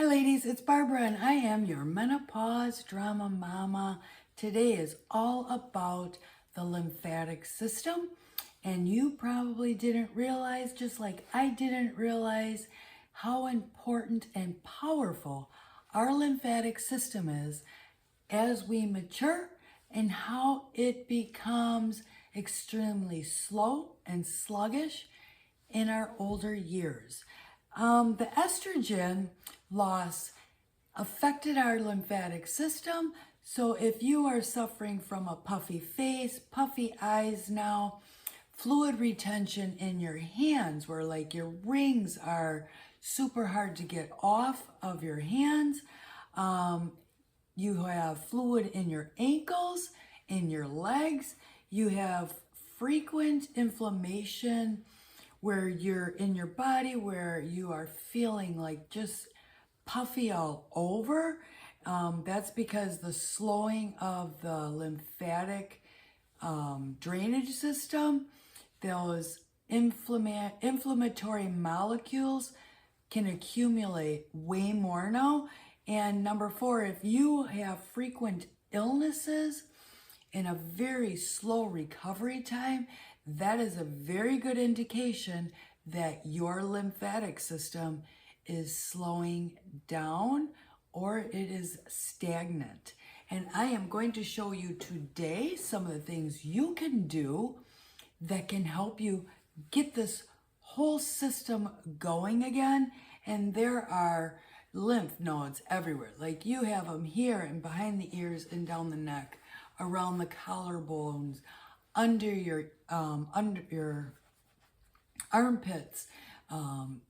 ladies, it's Barbara and I am your menopause drama mama. Today is all about the lymphatic system, and you probably didn't realize, just like I didn't realize, how important and powerful our lymphatic system is as we mature and how it becomes extremely slow and sluggish in our older years. The estrogen loss affected our lymphatic system. So if you are suffering from a puffy face, puffy eyes now, fluid retention in your hands where like your rings are super hard to get off of your hands, you have fluid in your ankles, in your legs, you have frequent inflammation where you're in your body, where you are feeling like just puffy all over. That's because the slowing of the lymphatic drainage system, those inflammatory molecules can accumulate way more now. And number 4, if you have frequent illnesses and a very slow recovery time, that is a very good indication that your lymphatic system is slowing down or it is stagnant. And I am going to show you today some of the things you can do that can help you get this whole system going again. And there are lymph nodes everywhere. Like you have them here and behind the ears and down the neck, around the collarbones, under your armpits,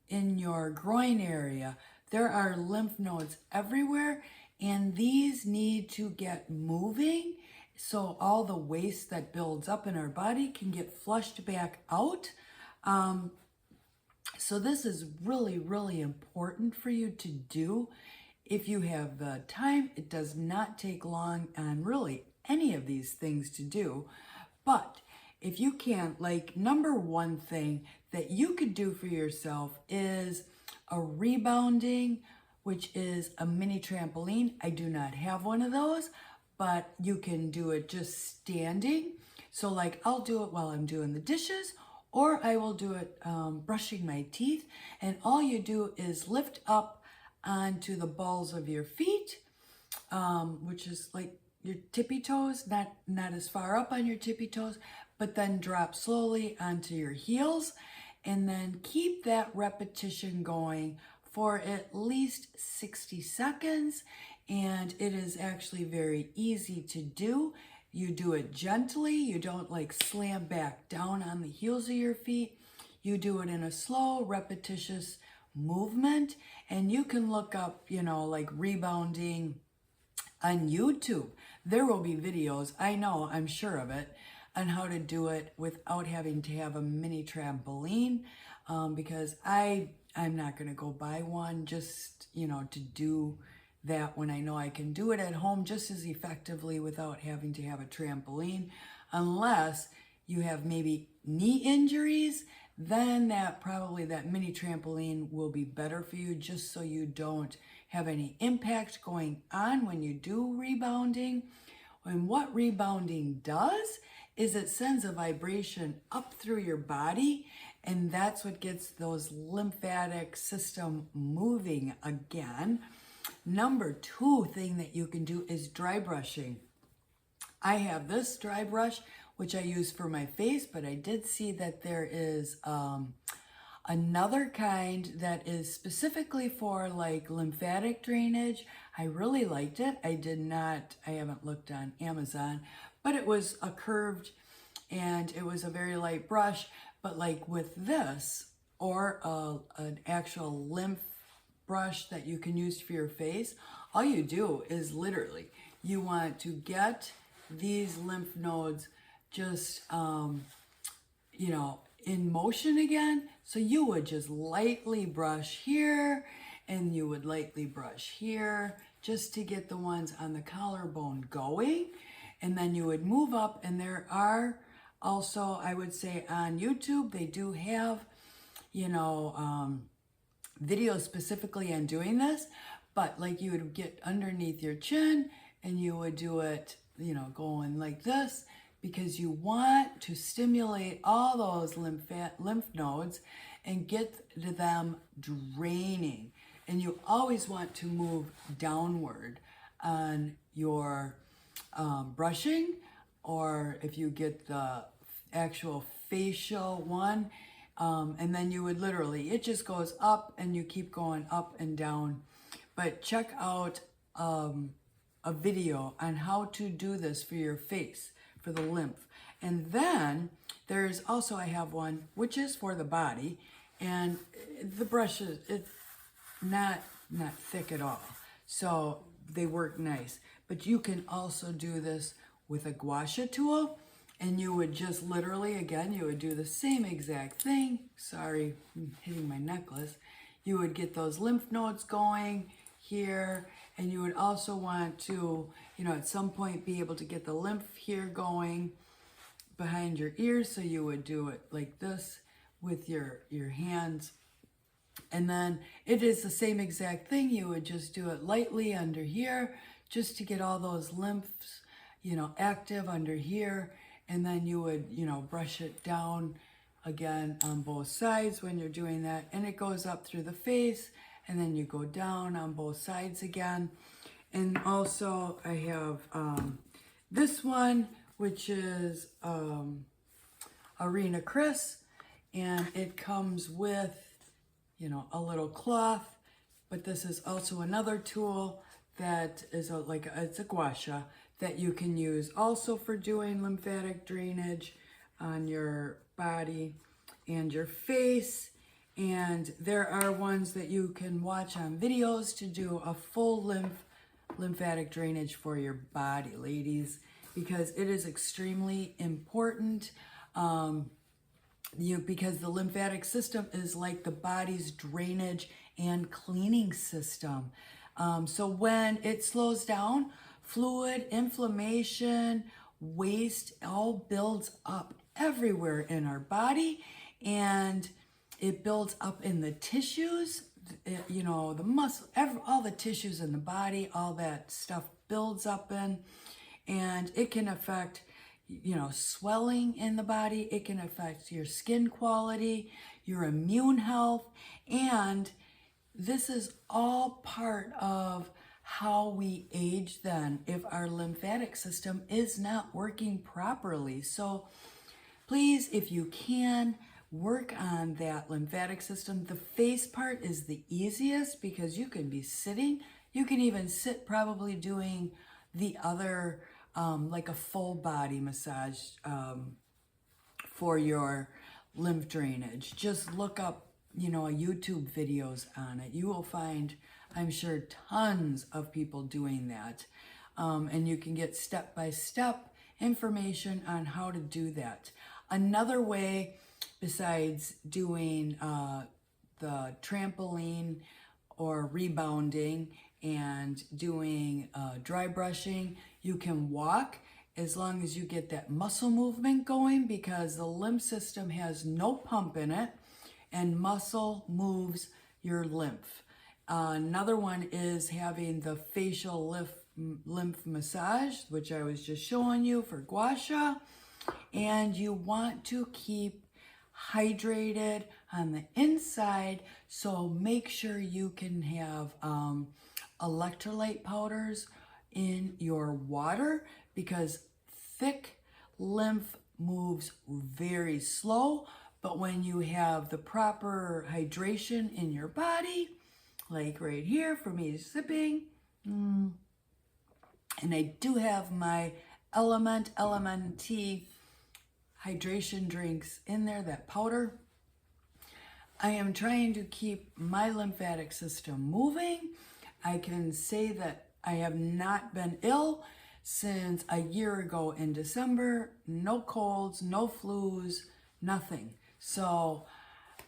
in your groin area. There are lymph nodes everywhere, and these need to get moving so all the waste that builds up in our body can get flushed back out. So this is really, really important for you to do if you have the time. It does not take long on really any of these things to do. But if you can't, like, number 1 thing that you could do for yourself is a rebounding, which is a mini trampoline. I do not have one of those, but you can do it just standing. So like I'll do it while I'm doing the dishes, or I will do it brushing my teeth. And all you do is lift up onto the balls of your feet, which is like your tippy toes, not as far up on your tippy toes, but then drop slowly onto your heels, and then keep that repetition going for at least 60 seconds. And it is actually very easy to do. You do it gently. You don't like slam back down on the heels of your feet. You do it in a slow, repetitious movement. And you can look up, like rebounding on YouTube. There will be videos, I know, I'm sure of it, on how to do it without having to have a mini trampoline, because I'm not going to go buy one just, to do that when I know I can do it at home just as effectively without having to have a trampoline. Unless you have maybe knee injuries, then that mini trampoline will be better for you, just so you don't have any impact going on when you do rebounding. And what rebounding does is it sends a vibration up through your body, and that's what gets those lymphatic system moving again. Number 2 thing that you can do is dry brushing. I have this dry brush, which I use for my face, but I did see that there is another kind that is specifically for like lymphatic drainage. I really liked it. I haven't looked on Amazon, but it was a curved and it was a very light brush. But like with this, or an actual lymph brush that you can use for your face, all you do is literally, you want to get these lymph nodes just, in motion again. So you would just lightly brush here, and you would lightly brush here, just to get the ones on the collarbone going. And then you would move up, and there are also, I would say on YouTube, they do have, videos specifically on doing this. but like you would get underneath your chin and you would do it, you know, going like this, because you want to stimulate all those lymph nodes and get them draining. And you always want to move downward on your brushing, or if you get the actual facial one, and then you would literally, it just goes up and you keep going up and down. But check out a video on how to do this for your face, for the lymph. And then there's also, I have one which is for the body, and the brush is, it's not thick at all, so they work nice. But you can also do this with a gua sha tool, and you would just literally, again, you would do the same exact thing. Sorry, I'm hitting my necklace. You would get those lymph nodes going here, and you would also want to, you know, at some point be able to get the lymph here going behind your ears. So you would do it like this with your hands. And then it is the same exact thing. You would just do it lightly under here, just to get all those lymphs, you know, active under here. And then you would, you know, brush it down again on both sides when you're doing that. And it goes up through the face, and then you go down on both sides again. And also I have this one, which is Arena Chris, and it comes with, you know, a little cloth. But this is also another tool that is it's a gua sha that you can use also for doing lymphatic drainage on your body and your face. And there are ones that you can watch on videos to do a full lymphatic drainage for your body, ladies, because it is extremely important. Because the lymphatic system is like the body's drainage and cleaning system. So when it slows down, fluid, inflammation, waste all builds up everywhere in our body, and it builds up in the tissues, you know, the muscle, all the tissues in the body, all that stuff builds up in, and it can affect, you know, swelling in the body. It can affect your skin quality, your immune health, and this is all part of how we age then if our lymphatic system is not working properly. So please, if you can, work on that lymphatic system. The face part is the easiest because you can be sitting. You can even sit probably doing the other, like a full body massage for your lymph drainage. Just look up, you know, YouTube videos on it. You will find, I'm sure, tons of people doing that. And you can get step-by-step information on how to do that. Another way, besides doing the trampoline or rebounding and doing dry brushing, you can walk as long as you get that muscle movement going, because the lymph system has no pump in it, and muscle moves your lymph. Another one is having the facial lymph massage, which I was just showing you for gua sha. And you want to keep hydrated on the inside, so make sure you can have electrolyte powders in your water, because thick lymph moves very slow. But when you have the proper hydration in your body, like right here for me sipping, and I do have my LMNT hydration drinks in there, that powder. I am trying to keep my lymphatic system moving. I can say that I have not been ill since a year ago in December. No colds, no flus, nothing. So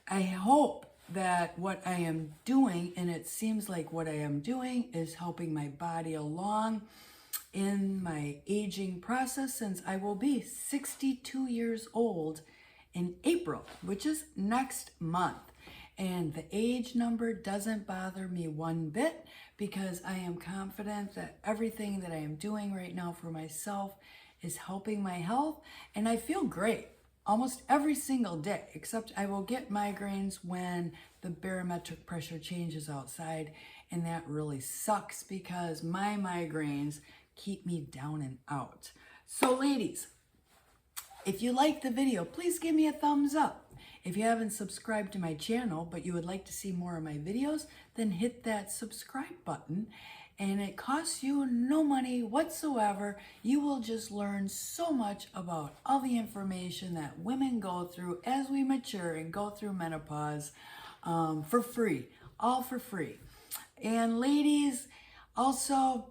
I hope that what I am doing, and it seems like what I am doing, is helping my body along in my aging process, since I will be 62 years old in April, which is next month. And the age number doesn't bother me one bit because I am confident that everything that I am doing right now for myself is helping my health, and I feel great almost every single day, except I will get migraines when the barometric pressure changes outside, and that really sucks because my migraines keep me down and out. So ladies, if you liked the video, please give me a thumbs up. If you haven't subscribed to my channel, but you would like to see more of my videos, then hit that subscribe button. And it costs you no money whatsoever. You will just learn so much about all the information that women go through as we mature and go through menopause for free, all for free. And ladies, also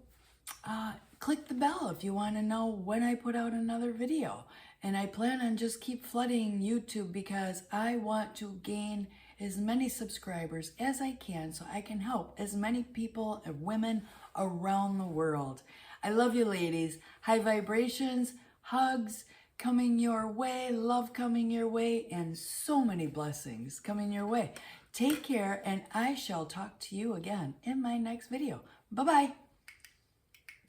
click the bell if you want to know when I put out another video. And I plan on just keep flooding YouTube because I want to gain as many subscribers as I can so I can help as many people and women around the world. I love you ladies. High vibrations, hugs coming your way, love coming your way, and so many blessings coming your way. Take care, and I shall talk to you again in my next video. Bye-bye.